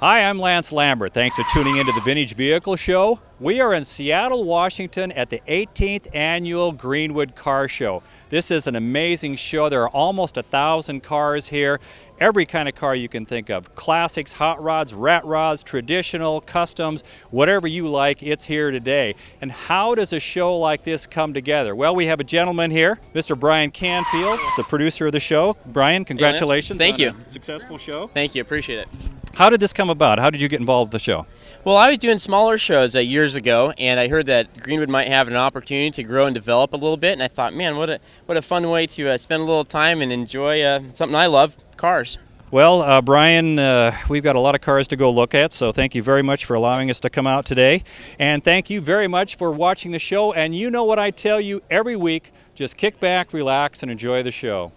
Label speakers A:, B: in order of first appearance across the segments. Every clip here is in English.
A: Hi, I'm Lance Lambert. Thanks for tuning into the Vintage Vehicle Show. We are in Seattle, Washington at the 18th Annual Greenwood Car Show. This is an amazing show. There are almost 1,000 cars here. Every kind of car you can think of. Classics, hot rods, rat rods, traditional, customs, whatever you like, it's here today. And how does a show like this come together? Well, we have a gentleman here, Mr. Brian Canfield, the producer of the show. Brian, congratulations.
B: Thank you.
A: A successful show.
B: Thank you, appreciate it.
A: How did this come about? How did you get involved with the show?
B: Well, I was doing smaller shows years ago, and I heard that Greenwood might have an opportunity to grow and develop a little bit, and I thought, man, what a fun way to spend a little time and enjoy something I love, cars.
A: Well, Brian, we've got a lot of cars to go look at, so thank you very much for allowing us to come out today. And thank you very much for watching the show. And you know what I tell you every week, just kick back, relax, and enjoy the show.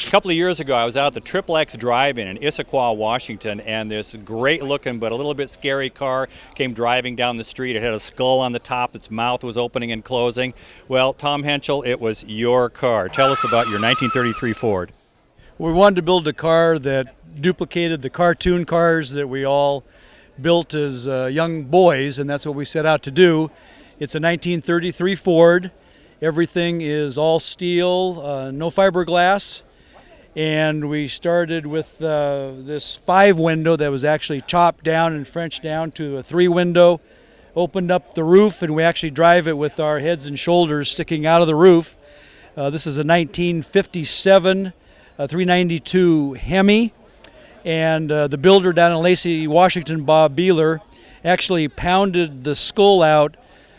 A: A couple of years ago, I was out at the XXX Drive-In in Issaquah, Washington, and this great-looking but a little bit scary car came driving down the street. It had a skull on the top. Its mouth was opening and closing. Well, Tom Henschel, it was your car. Tell us about your 1933 Ford.
C: We wanted to build a car that duplicated the cartoon cars that we all built as young boys, and that's what we set out to do. It's a 1933 Ford. Everything is all steel, no fiberglass. And we started with this 5-window that was actually chopped down and Frenched down to a 3-window. Opened up the roof, and we actually drive it with our heads and shoulders sticking out of the roof. This is a 1957 392 Hemi, and the builder down in Lacey, Washington, Bob Beeler, actually pounded the skull out,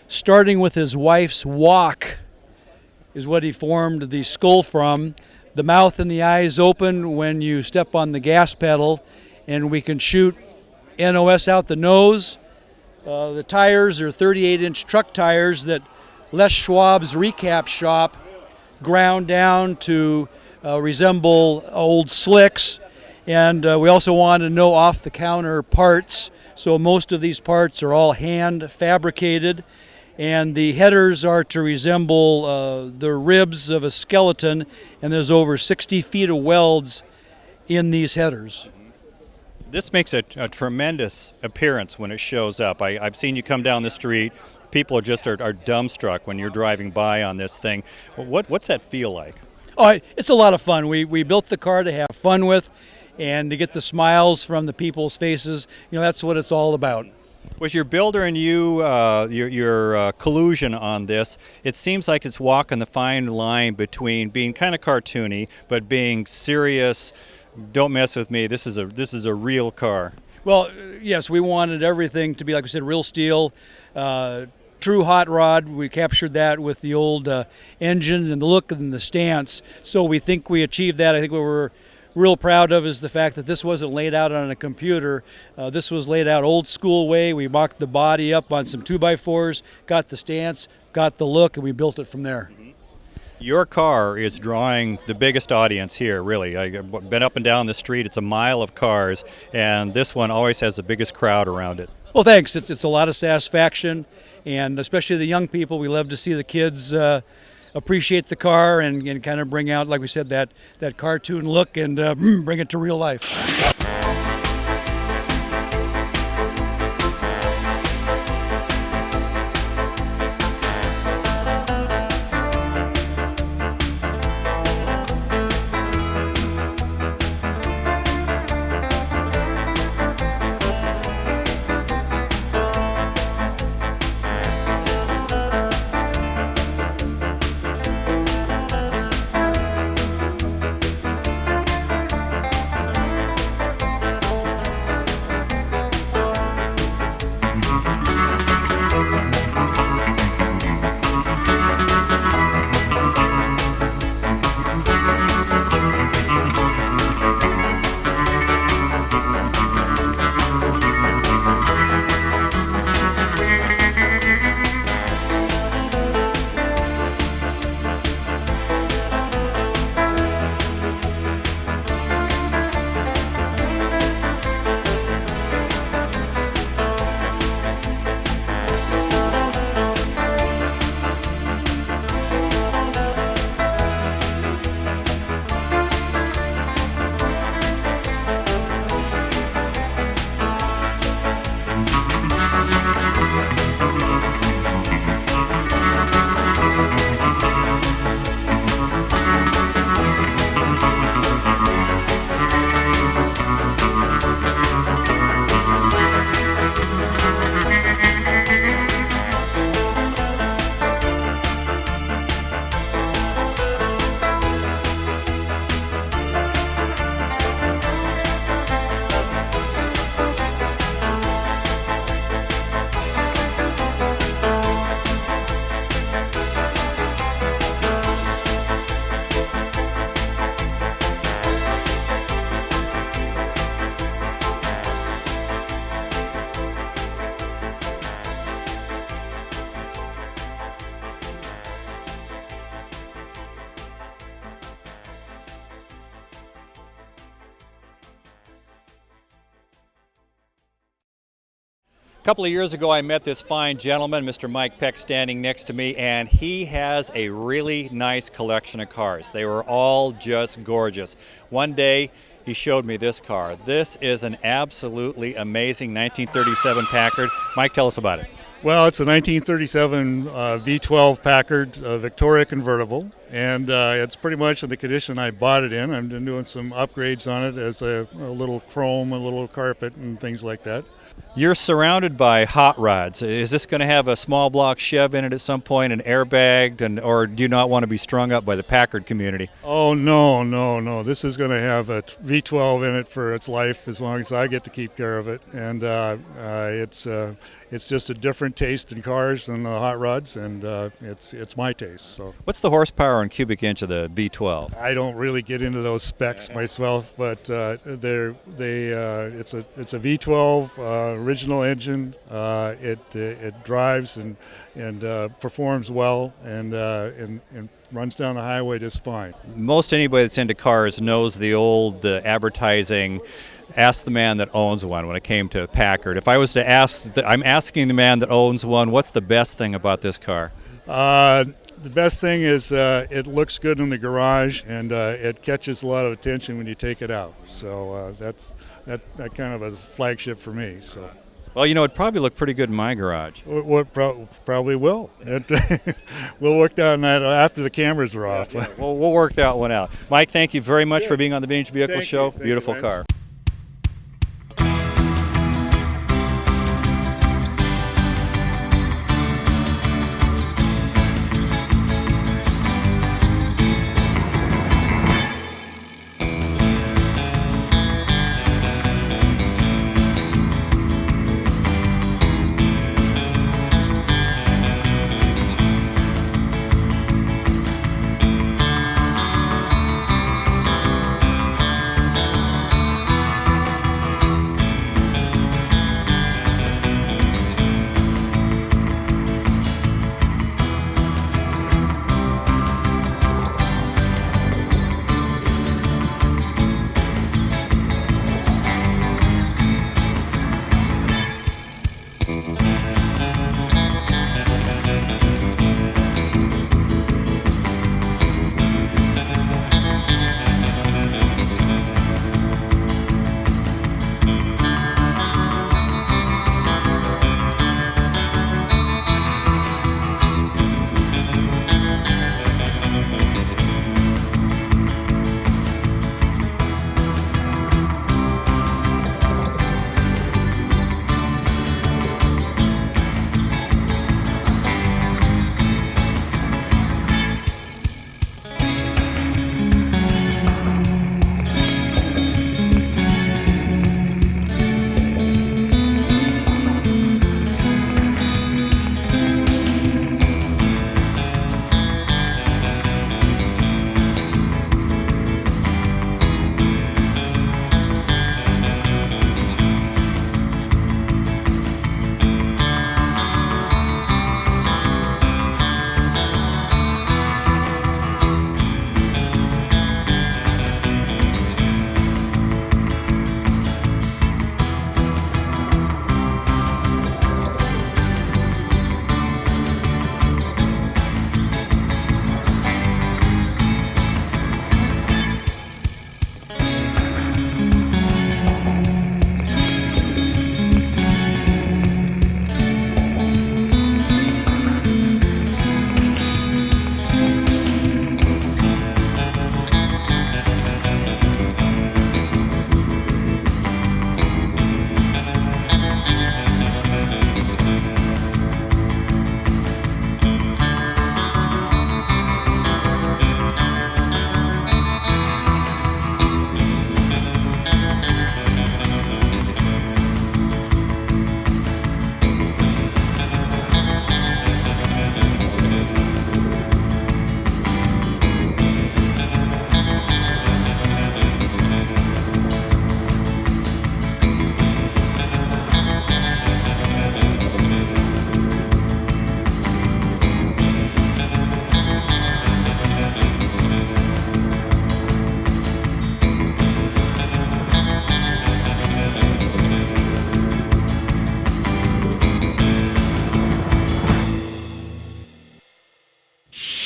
C: starting with his wife's walk, is what he formed the skull from. The mouth and the eyes open when you step on the gas pedal, and we can shoot NOS out the nose. The tires are 38-inch truck tires that Les Schwab's recap shop ground down to resemble old slicks. And we also wanted no off-the-counter parts, so most of these parts are all hand fabricated. And the headers are to resemble the ribs of a skeleton, and there's over 60 feet of welds in these headers.
A: This makes a tremendous appearance when it shows up. I've seen you come down the street. People are just are dumbstruck when you're driving by on this thing. What's that feel like?
C: Oh, it's a lot of fun. We built the car to have fun with and to get the smiles from the people's faces. You know, that's what it's all about.
A: Was your builder and you, your collusion on this, it seems like it's walking the fine line between being kind of cartoony but being serious. Don't mess with me. This is a real car.
C: Well, yes, we wanted everything to be, like we said, real steel, true hot rod. We captured that with the old engine and the look and the stance. So we think we achieved that. I think what we're real proud of is the fact that this wasn't laid out on a computer. This was laid out old school way. We mocked the body up on some 2x4s, got the stance, got the look, and we built it from there.
A: Your car is drawing the biggest audience here, really. I've been up and down the street. It's a mile of cars, and this one always has the biggest crowd around it.
C: Well, thanks. It's a lot of satisfaction, and especially the young people. We love to see the kids appreciate the car and kind of bring out, like we said, that cartoon look and bring it to real life.
A: A couple of years ago, I met this fine gentleman, Mr. Mike Peck, standing next to me, and he has a really nice collection of cars. They were all just gorgeous. One day, he showed me this car. This is an absolutely amazing 1937 Packard. Mike, tell us about it.
D: Well, it's a 1937 V12 Packard Victoria convertible, and it's pretty much in the condition I bought it in. I've been doing some upgrades on it as a little chrome, a little carpet, and things like that.
A: You're surrounded by hot rods. Is this going to have a small block Chev in it at some point, and airbagged, or do you not want to be strung up by the Packard community?
D: Oh, no. This is going to have a V12 in it for its life as long as I get to keep care of it. And it's just a different taste in cars than the hot rods, and it's my taste. So,
A: What's the horsepower and cubic inch of the V12?
D: I don't really get into those specs myself, but it's a V12 original engine. It drives and performs well and runs down the highway just fine.
A: Most anybody that's into cars knows the old advertising. Ask the man that owns one when it came to Packard. If I was to ask, I'm asking the man that owns one, what's the best thing about this car?
D: The best thing is it looks good in the garage, and it catches a lot of attention when you take it out. So that's kind of a flagship for me. So.
A: Well, it'd probably look pretty good in my garage.
D: Probably will. We'll work on that after the cameras are off.
A: Yeah. We'll work that one out. Mike, thank you very much for being on the Vintage Vehicle Show.
D: Thank
A: Beautiful
D: you,
A: car.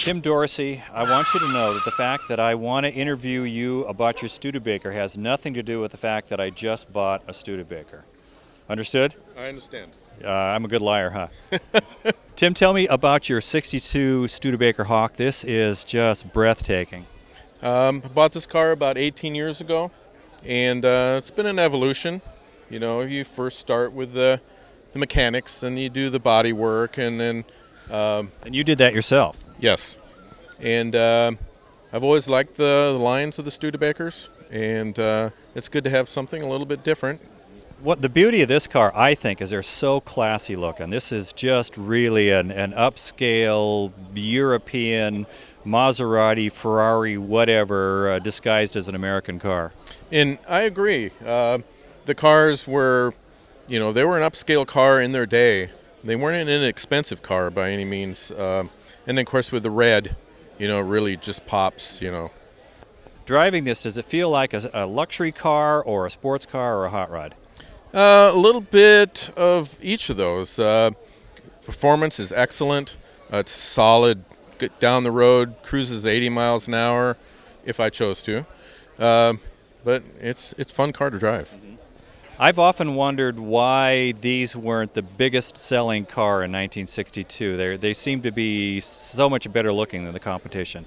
A: Tim Dorsey, I want you to know that the fact that I want to interview you about your Studebaker has nothing to do with the fact that I just bought a Studebaker. Understood?
E: I understand.
A: I'm a good liar, huh? Tim, tell me about your 62 Studebaker Hawk. This is just breathtaking.
E: I bought this car about 18 years ago, and it's been an evolution. You know, you first start with the mechanics, and you do the body work, and then...
A: and you did that yourself?
E: Yes. And I've always liked the lines of the Studebakers, and it's good to have something a little bit different.
A: What the beauty of this car, I think, is they're so classy looking. This is just really an upscale European Maserati, Ferrari, whatever, disguised as an American car.
E: And I agree. The cars were, you know, they were an upscale car in their day. They weren't an inexpensive car by any means. And then, of course, with the red, you know, it really just pops, you know.
A: Driving this, does it feel like a luxury car or a sports car or a hot rod?
E: A little bit of each of those. Performance is excellent. It's solid, good down the road, cruises 80 miles an hour if I chose to. But it's a fun car to drive.
A: I've often wondered why these weren't the biggest selling car in 1962. They seem to be so much better looking than the competition.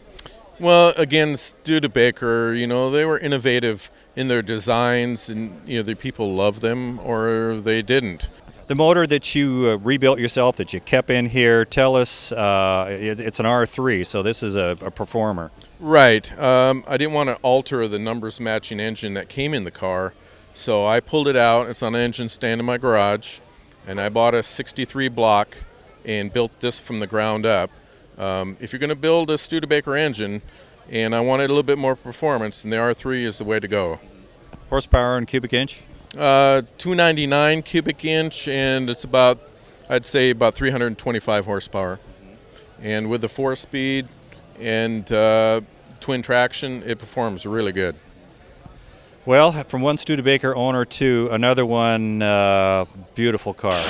E: Well, again, Studebaker, you know, they were innovative in their designs, and you know, the people loved them or they didn't.
A: The motor that you rebuilt yourself, that you kept in here, tell us, it's an R3, so this is a performer.
E: Right. I didn't want to alter the numbers matching engine that came in the car, so I pulled it out. It's on an engine stand in my garage, and I bought a 63 block and built this from the ground up. If you're going to build a Studebaker engine, and I wanted a little bit more performance, then the R3 is the way to go.
A: Horsepower and cubic inch?
E: 299 cubic inch, and it's about, I'd say, about 325 horsepower. And with the 4-speed and twin traction, it performs really good.
A: Well, from one Studebaker owner to another one, beautiful car.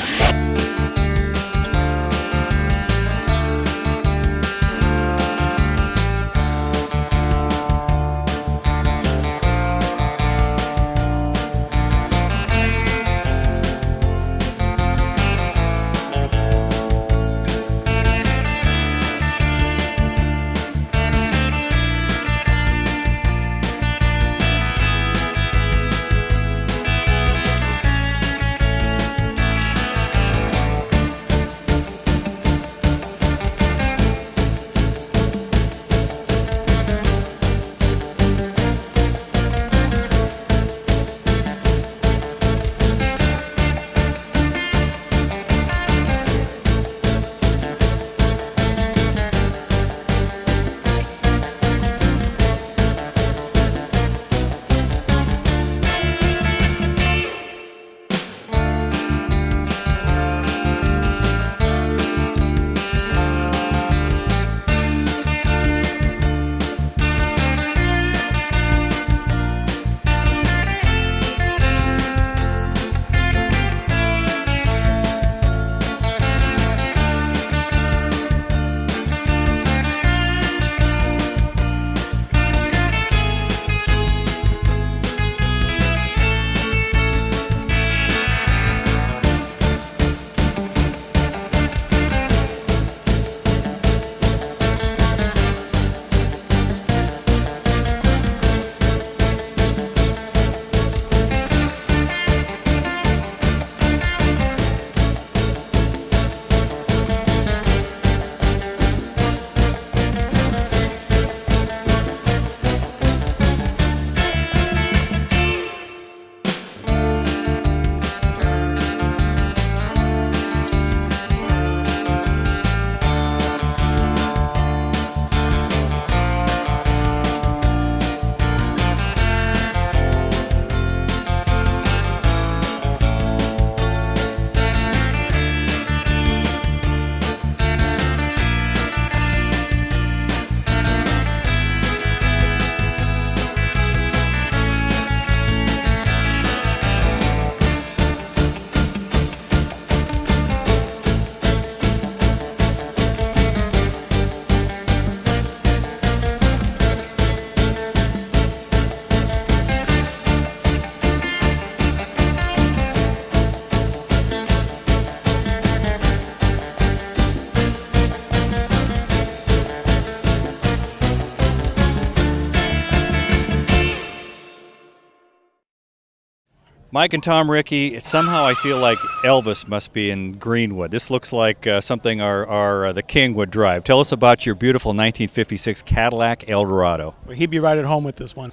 A: Mike and Tom, Rickey, somehow I feel like Elvis must be in Greenwood. This looks like something the King would drive. Tell us about your beautiful 1956 Cadillac Eldorado.
F: Well, he'd be right at home with this one.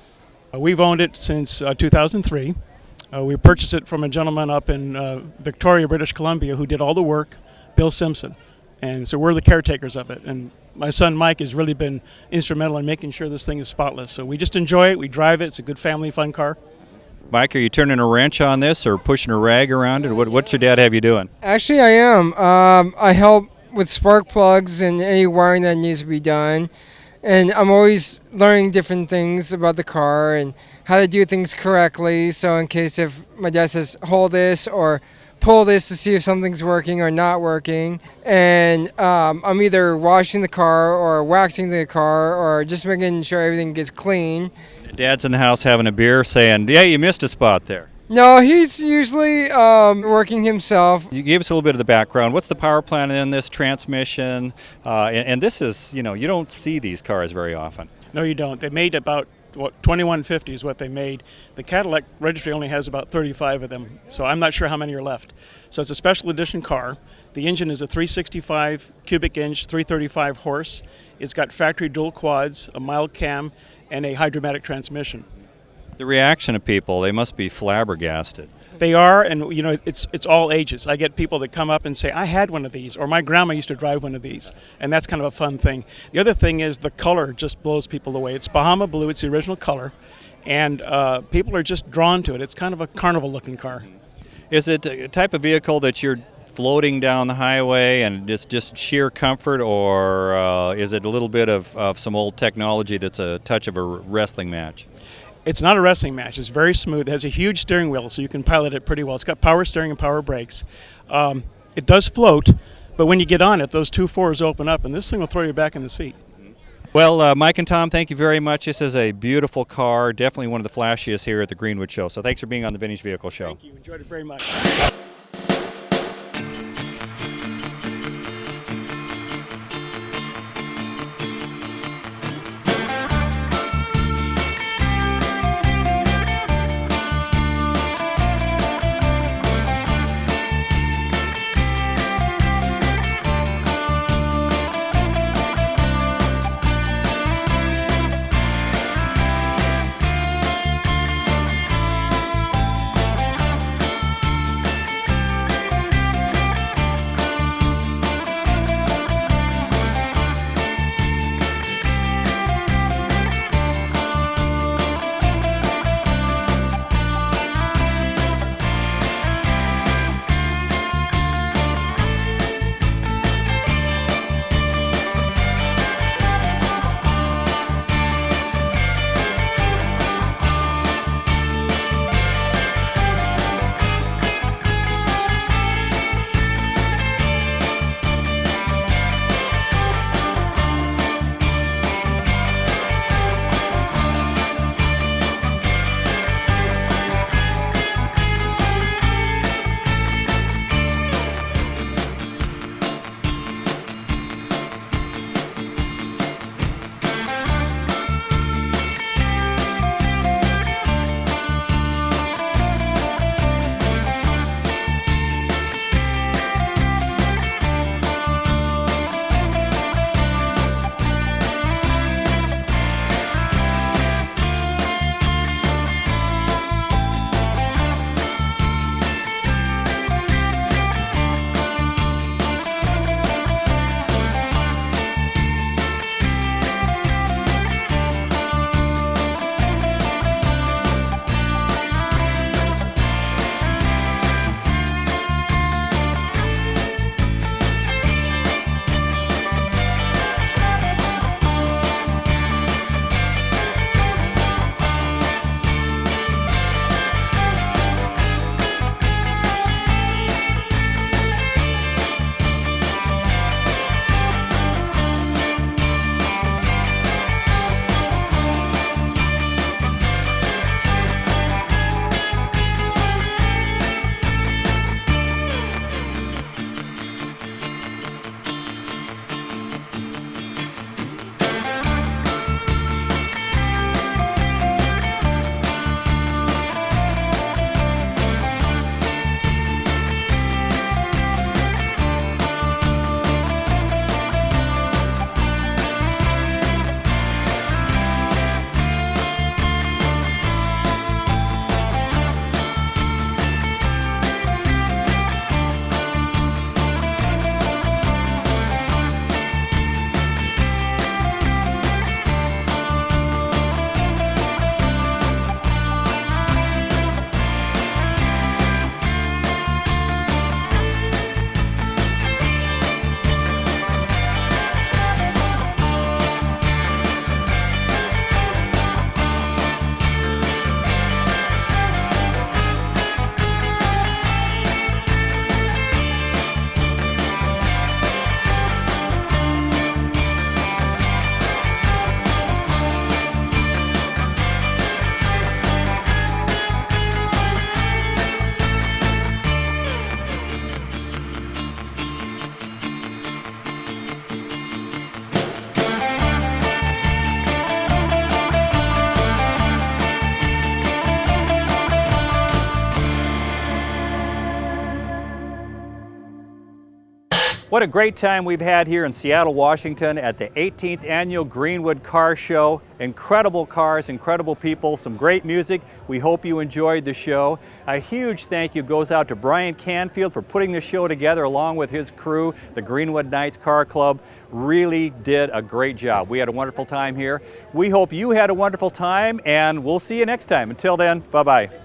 F: We've owned it since 2003. We purchased it from a gentleman up in Victoria, British Columbia, who did all the work, Bill Simpson. And so we're the caretakers of it. And my son Mike has really been instrumental in making sure this thing is spotless. So we just enjoy it. We drive it. It's a good family fun car.
A: Mike, are you turning a wrench on this or pushing a rag around it? What's your dad have you doing?
G: Actually, I am. I help with spark plugs and any wiring that needs to be done. And I'm always learning different things about the car and how to do things correctly. So in case if my dad says, hold this or pull this to see if something's working or not working. And I'm either washing the car or waxing the car or just making sure everything gets clean.
A: Dad's in the house having a beer saying, yeah, you missed a spot there.
G: No, he's usually working himself.
A: You gave us a little bit of the background. What's the power plant in this transmission? And this is, you don't see these cars very often.
F: No, you don't. They made about 2150 is what they made. The Cadillac registry only has about 35 of them, so I'm not sure how many are left. So it's a special edition car. The engine is a 365 cubic inch, 335 horse. It's got factory dual quads, a mild cam, and a hydromatic transmission.
A: The reaction of people, they must be flabbergasted.
F: They are, and it's all ages. I get people that come up and say, I had one of these, or my grandma used to drive one of these, and that's kind of a fun thing. The other thing is the color just blows people away. It's Bahama blue, it's the original color, and people are just drawn to it. It's kind of a carnival-looking car.
A: Is it a type of vehicle that you're floating down the highway and it's just sheer comfort, or is it a little bit of some old technology that's a touch of a wrestling match?
F: It's not a wrestling match. It's very smooth. It has a huge steering wheel, so you can pilot it pretty well. It's got power steering and power brakes. It does float, but when you get on it, those two fours open up, and this thing will throw you back in the seat.
A: Well, Mike and Tom, thank you very much. This is a beautiful car, definitely one of the flashiest here at the Greenwood Show. So thanks for being on the Vintage Vehicle Show.
F: Thank you. Enjoyed it very much.
A: What a great time we've had here in Seattle, Washington at the 18th Annual Greenwood Car Show. Incredible cars, incredible people, some great music. We hope you enjoyed the show. A huge thank you goes out to Brian Canfield for putting the show together along with his crew, the Greenwood Knights Car Club. Really did a great job. We had a wonderful time here. We hope you had a wonderful time, and we'll see you next time. Until then, bye-bye.